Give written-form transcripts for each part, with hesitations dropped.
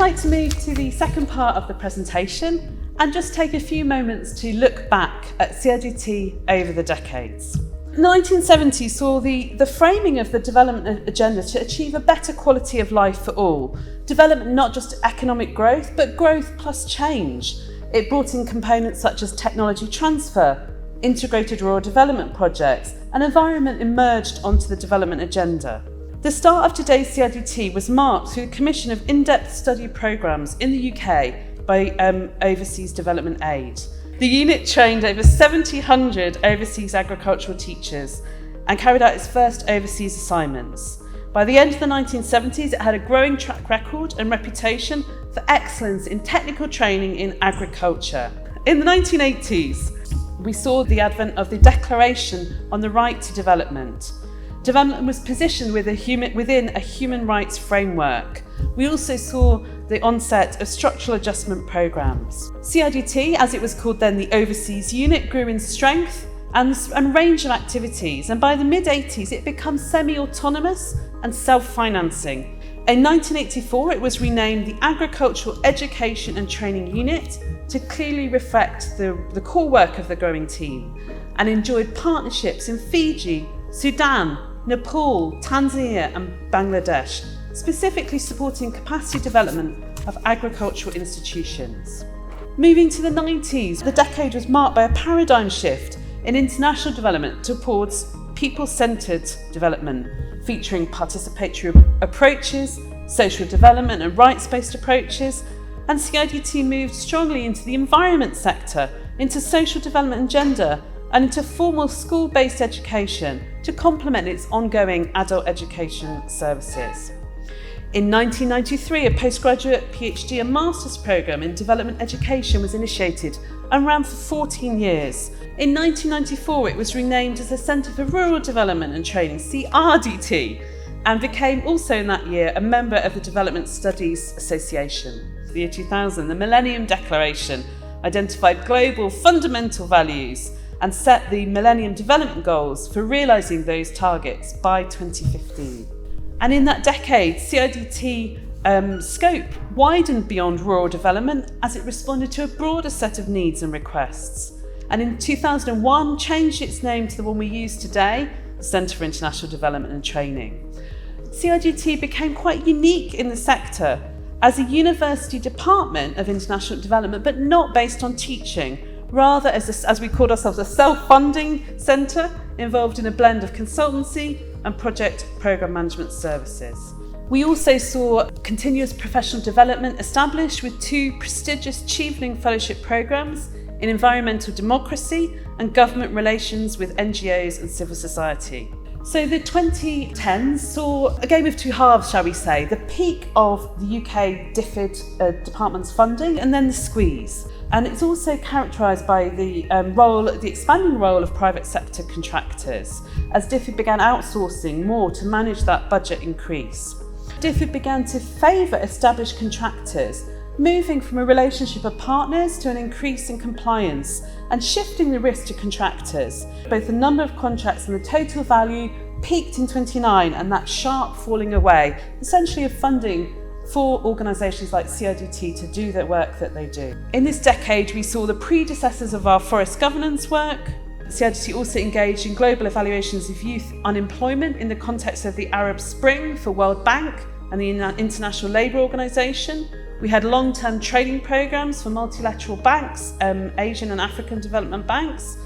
like to move to the second part of the presentation and just take a few moments to look back at CIDT over the decades. The 1970s saw the framing of the development agenda to achieve a better quality of life for all. Development, not just economic growth, but growth plus change. It brought in components such as technology transfer, integrated rural development projects, and environment emerged onto the development agenda. The start of today's CIDT was marked through the commission of in-depth study programmes in the UK by Overseas Development Aid. The unit trained over 1,700 overseas agricultural teachers and carried out its first overseas assignments. By the end of the 1970s, it had a growing track record and reputation for excellence in technical training in agriculture. In the 1980s, we saw the advent of the Declaration on the Right to Development. Development was positioned within a human rights framework. We also saw the onset of structural adjustment programmes. CIDT, as it was called then, the Overseas Unit, grew in strength and range of activities, and by the mid-80s it became semi-autonomous and self-financing. In 1984 it was renamed the Agricultural Education and Training Unit to clearly reflect the core work of the growing team, and enjoyed partnerships in Fiji, Sudan, Nepal, Tanzania and Bangladesh, specifically supporting capacity development of agricultural institutions. Moving to the 90s, the decade was marked by a paradigm shift in international development towards people-centred development, featuring participatory approaches, social development and rights-based approaches, and CIDT moved strongly into the environment sector, into social development and gender, and into formal school-based education to complement its ongoing adult education services. In 1993, a postgraduate PhD and master's programme in development education was initiated and ran for 14 years. In 1994, it was renamed as the Centre for Rural Development and Training, CIDT, and became also in that year a member of the Development Studies Association. The year 2000, the Millennium Declaration identified global fundamental values and set the Millennium Development Goals for realising those targets by 2015. And in that decade, CIDT scope widened beyond rural development as it responded to a broader set of needs and requests. And in 2001, changed its name to the one we use today, the Centre for International Development and Training. CIDT became quite unique in the sector as a university department of international development, but not based on teaching, rather as we called ourselves, a self-funding centre involved in a blend of consultancy and project programme management services. We also saw continuous professional development established with 2 prestigious Chevening Fellowship programmes in environmental democracy and government relations with NGOs and civil society. So the 2010s saw a game of two halves, shall we say, the peak of the UK DFID department's funding and then the squeeze. And it's also characterised by the expanding role of private sector contractors as DFID began outsourcing more to manage that budget increase. DFID began to favour established contractors, moving from a relationship of partners to an increase in compliance and shifting the risk to contractors. Both the number of contracts and the total value peaked in 2009, and that sharp falling away, essentially of funding for organisations like CIDT to do the work that they do. In this decade, we saw the predecessors of our forest governance work. CIDT also engaged in global evaluations of youth unemployment in the context of the Arab Spring for World Bank and the International Labour Organization. We had long-term training programmes for multilateral banks, Asian and African development banks.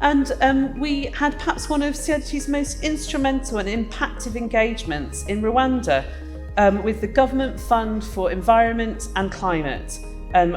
And we had perhaps one of CIDT's most instrumental and impactful engagements in Rwanda with the Government Fund for Environment and Climate,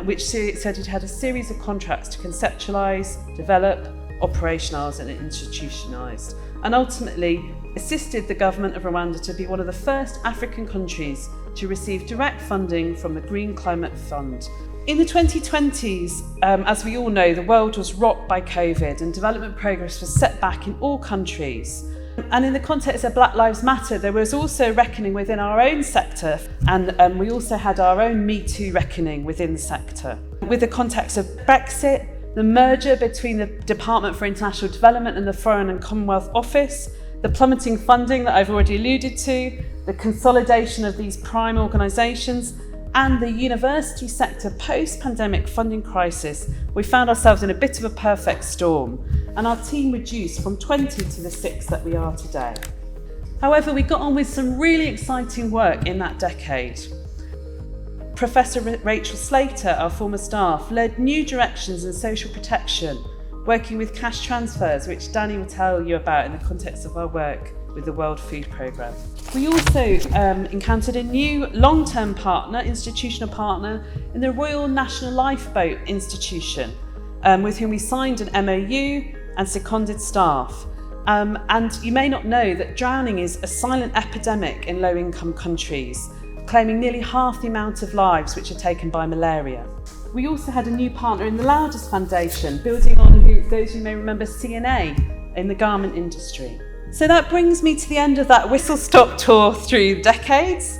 which CIDT had a series of contracts to conceptualise, develop, operationalise and institutionalise, and ultimately assisted the government of Rwanda to be one of the first African countries to receive direct funding from the Green Climate Fund. In the 2020s, as we all know, the world was rocked by COVID and development progress was set back in all countries. And in the context of Black Lives Matter, there was also reckoning within our own sector, and we also had our own Me Too reckoning within the sector. With the context of Brexit, the merger between the Department for International Development and the Foreign and Commonwealth Office, the plummeting funding that I've already alluded to, the consolidation of these prime organisations, and the university sector post-pandemic funding crisis, we found ourselves in a bit of a perfect storm, and our team reduced from 20 to the 6 that we are today. However, we got on with some really exciting work in that decade. Professor Rachel Slater, our former staff, led new directions in social protection, working with cash transfers, which Danny will tell you about in the context of our work with the World Food Programme. We also encountered a new long-term partner, institutional partner, in the Royal National Lifeboat Institution, with whom we signed an MOU and seconded staff. And you may not know that drowning is a silent epidemic in low-income countries, claiming nearly half the amount of lives which are taken by malaria. We also had a new partner in the Loudest Foundation, building on those who may remember CNA in the garment industry. So that brings me to the end of that whistle-stop tour through decades.